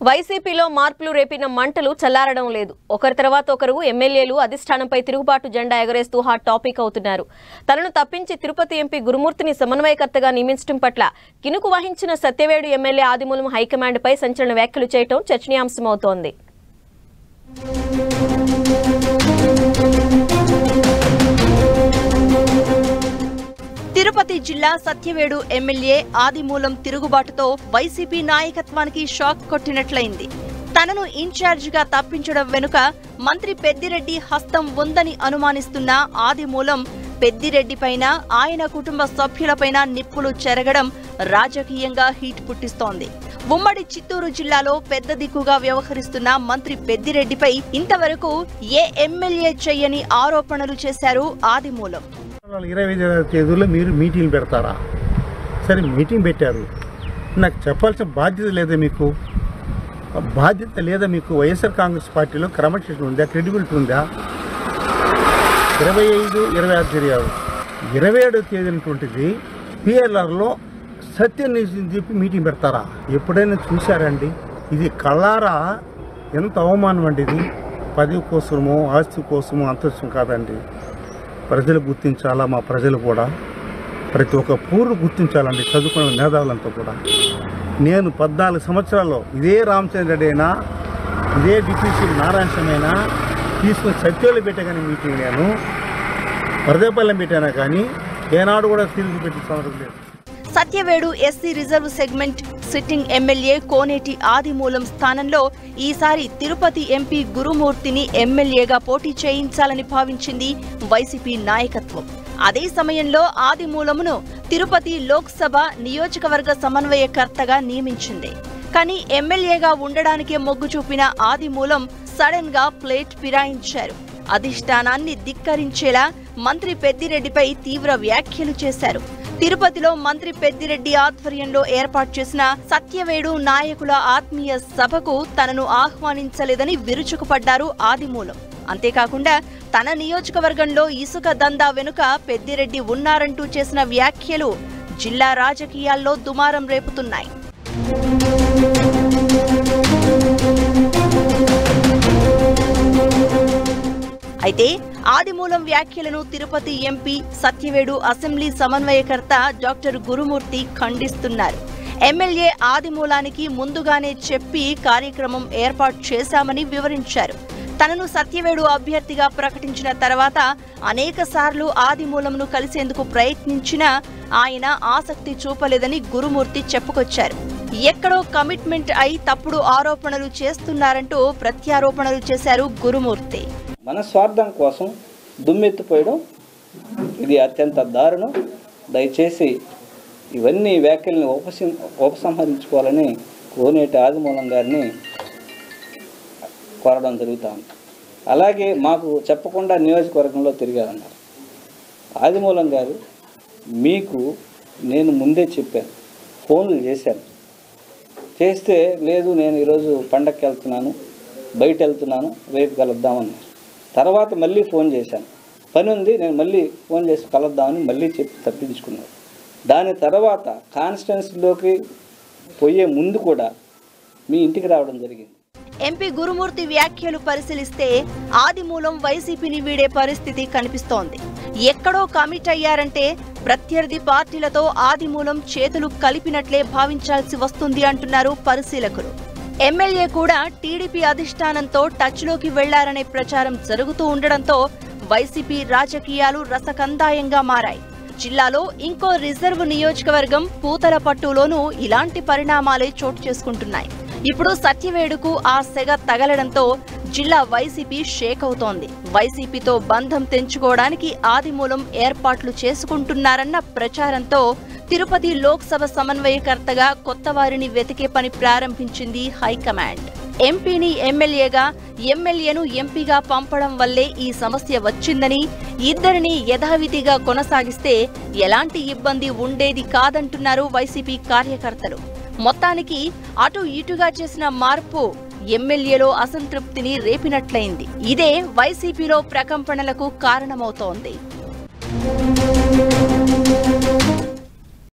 వైసీపీలో మార్పులు రేపిన మంటలు చల్లారడం లేదు. ఒకరి తర్వాత ఒకరు ఎమ్మెల్యేలు అధిష్టానంపై తిరుగుబాటు జెండా ఎగరేస్తూ హాట్ టాపిక్ అవుతున్నారు. తనను తప్పించి తిరుపతి ఎంపీ గురుమూర్తిని సమన్వయకర్తగా నియమించడం పట్ల కినుకు వహించిన సత్యవేడు ఎమ్మెల్యే ఆదిమూలం హైకమాండ్పై సంచలన వ్యాఖ్యలు చేయడం చర్చనీయాంశమవుతోంది. తిరుపతి జిల్లా సత్యవేడు ఎమ్మెల్యే ఆదిమూలం తిరుగుబాటుతో వైసీపీ నాయకత్వానికి షాక్ కొట్టినట్లయింది. తనను ఇన్ఛార్జిగా తప్పించడం వెనుక మంత్రి పెద్దిరెడ్డి హస్తం ఉందని అనుమానిస్తున్న ఆదిమూలం పెద్దిరెడ్డిపైన ఆయన కుటుంబ సభ్యులపైన నిప్పులు చెరగడం రాజకీయంగా హీట్ పుట్టిస్తోంది. ఉమ్మడి చిత్తూరు జిల్లాలో పెద్ద దిక్కుగా వ్యవహరిస్తున్న మంత్రి పెద్దిరెడ్డిపై ఇంతవరకు ఏ ఎమ్మెల్యే చేయని ఆరోపణలు చేశారు ఆదిమూలం. 25వ తేదీలో మీరు మీటింగ్ పెడతారా? సరే మీటింగ్ పెట్టారు, నాకు చెప్పాల్సిన బాధ్యత లేదా? మీకు బాధ్యత లేదా? మీకు వైఎస్ఆర్ కాంగ్రెస్ పార్టీలో క్రమశిక్షణ ఉందా? క్రెడిబిలిటీ ఉందా? 25, 26 జరిగారు. 27వ తేదీ అనేటువంటిది పిఎల్ఆర్లో సత్యనిధిని చెప్పి మీటింగ్ పెడతారా? ఎప్పుడైనా చూశారండి? ఇది కళ్ళారా ఎంత అవమానం అండి! ఇది పదవి కోసమో ఆస్తి కోసమో అంతస్తు కాదండి. ప్రజలు గుర్తించాలా, మా ప్రజలు కూడా ప్రతి ఒక్క పూర్లు గుర్తించాలండి, చదువుకున్న మేధావులంతా కూడా. నేను 14 సంవత్సరాల్లో ఇదే రామచంద్ర రెడ్డి అయినా ఇదే డిప్యూటీ నారాయణ స్వామి అయినా తీసుకుని సత్యోలు పెట్టే కానీ మీటింగ్ నేను వరదేపల్లెం పెట్టానా కానీ ఏనాడు కూడా తిరిగి పెట్టిన సంవత్సరం లేదు. Satyavedu SC reserve segment sitting MLA Koneti Adimulam స్థానంలో ఈసారి తిరుపతి ఎంపీ గురుమూర్తిని ఎమ్మెల్యేగా పోటీ చేయించాలని భావించింది వైసీపీ నాయకత్వం. అదే సమయంలో ఆదిమూలమును తిరుపతి లోక్సభ నియోజకవర్గ సమన్వయకర్తగా నియమించింది. కానీ ఎమ్మెల్యేగా ఉండడానికే మొగ్గు చూపిన ఆదిమూలం సడన్ గా ప్లేట్ ఫిరాయించారు. అధిష్టానాన్ని ధిక్కరించేలా మంత్రి పెద్దిరెడ్డిపై తీవ్ర వ్యాఖ్యలు చేశారు. తిరుపతిలో మంత్రి పెద్దిరెడ్డి ఆధ్వర్యంలో ఏర్పాటు చేసిన సత్యవేడు నాయకుల ఆత్మీయ సభకు తనను ఆహ్వానించలేదని విరుచుకుపడ్డారు ఆదిమూలం. అంతేకాకుండా తన నియోజకవర్గంలో ఇసుక దందా వెనుక పెద్దిరెడ్డి ఉన్నారంటూ చేసిన వ్యాఖ్యలు జిల్లా రాజకీయాల్లో దుమారం రేపుతున్నాయి. అయితే ఆదిమూలం వ్యాఖ్యలను తిరుపతి ఎంపీ సత్యవేడు అసెంబ్లీ సమన్వయకర్త డాక్టర్ గురుమూర్తి ఖండిస్తున్నారు. ఎమ్మెల్యే ఆదిమూలానికి ముందుగానే చెప్పి కార్యక్రమం ఏర్పాటు చేశామని వివరించారు. తనను సత్యవేడు అభ్యర్థిగా ప్రకటించిన తర్వాత అనేక సార్లు ఆదిమూలంను కలిసేందుకు ప్రయత్నించినా ఆయన ఆసక్తి చూపలేదని గురుమూర్తి చెప్పుకొచ్చారు. ఎక్కడో కమిట్మెంట్ అయి తప్పుడు ఆరోపణలు చేస్తున్నారంటూ ప్రత్యారోపణలు చేశారు గురుమూర్తి. మన స్వార్థం కోసం దుమ్మెత్తిపోయడం ఇది అత్యంత దారుణం. దయచేసి ఇవన్నీ వ్యాఖ్యలను ఉపసంహరించుకోవాలని కోనేటి ఆదిమూలం గారిని కోరడం జరుగుతుంది. అలాగే మాకు చెప్పకుండా నియోజకవర్గంలో తిరిగారన్నారు. ఆదిమూలం గారు, మీకు నేను ముందే చెప్పాను, ఫోన్లు చేశాను. చేస్తే లేదు నేను ఈరోజు పండగకి వెళ్తున్నాను, బయట వెళ్తున్నాను, రేపు కలుద్దామన్నారు. తర్వాత మళ్ళీ ఫోన్ చేశాను, పని ఉంది, నేను మళ్ళీ ఫోన్ చేసి కలుద్దామని మళ్ళీ చెప్పి తప్పించుకున్నారు. దాని తర్వాత కాన్స్టిట్యున్సీలోకి పోయే ముందు కూడా మీ ఇంటికి రావడం జరిగింది. ఎంపీ గురుమూర్తి వ్యాఖ్యలు పరిశీలిస్తే ఆదిమూలం వైసీపీని వీడే పరిస్థితి కనిపిస్తోంది. ఎక్కడో కమిట్ అయ్యారంటే ప్రత్యర్థి పార్టీలతో ఆదిమూలం చేతులు కలిపినట్లే భావించాల్సి వస్తుంది అంటున్నారు పరిశీలకులు. ఎమ్మెల్యే కూడా టీడీపీ అధిష్టానంతో టచ్లోకి వెళ్లారనే ప్రచారం జరుగుతూ ఉండడంతో వైసీపీ రాజకీయాలు రసకందాయంగా మారాయి. జిల్లాలో ఇంకో రిజర్వ్ నియోజకవర్గం పూతలపట్టులోనూ ఇలాంటి పరిణామాలే చోటు చేసుకుంటున్నాయి. ఇప్పుడు సత్యవేడుకు ఆ సెగ తగలడంతో జిల్లా వైసీపీ షేక్ అవుతోంది. వైసీపీతో బంధం తెంచుకోవడానికి ఆదిమూలం ఏర్పాట్లు చేసుకుంటున్నారన్న ప్రచారంతో తిరుపతి లోక్సభ సమన్వయకర్తగా కొత్త వారిని వెతికే పని ప్రారంభించింది హైకమాండ్. ఎంపీని ఎమ్మెల్యేగా, ఎమ్మెల్యేను ఎంపీగా పంపడం వల్లే ఈ సమస్య వచ్చిందని, ఇద్దరిని యథావిధిగా కొనసాగిస్తే ఎలాంటి ఇబ్బంది ఉండేది కాదంటున్నారు వైసీపీ కార్యకర్తలు. మొత్తానికి అటు ఇటుగా చేసిన మార్పు ఎమ్మెల్యేలో అసంతృప్తిని రేపినట్లయింది. ఇదే వైసీపీలో ప్రకంపనలకు కారణమవుతోంది.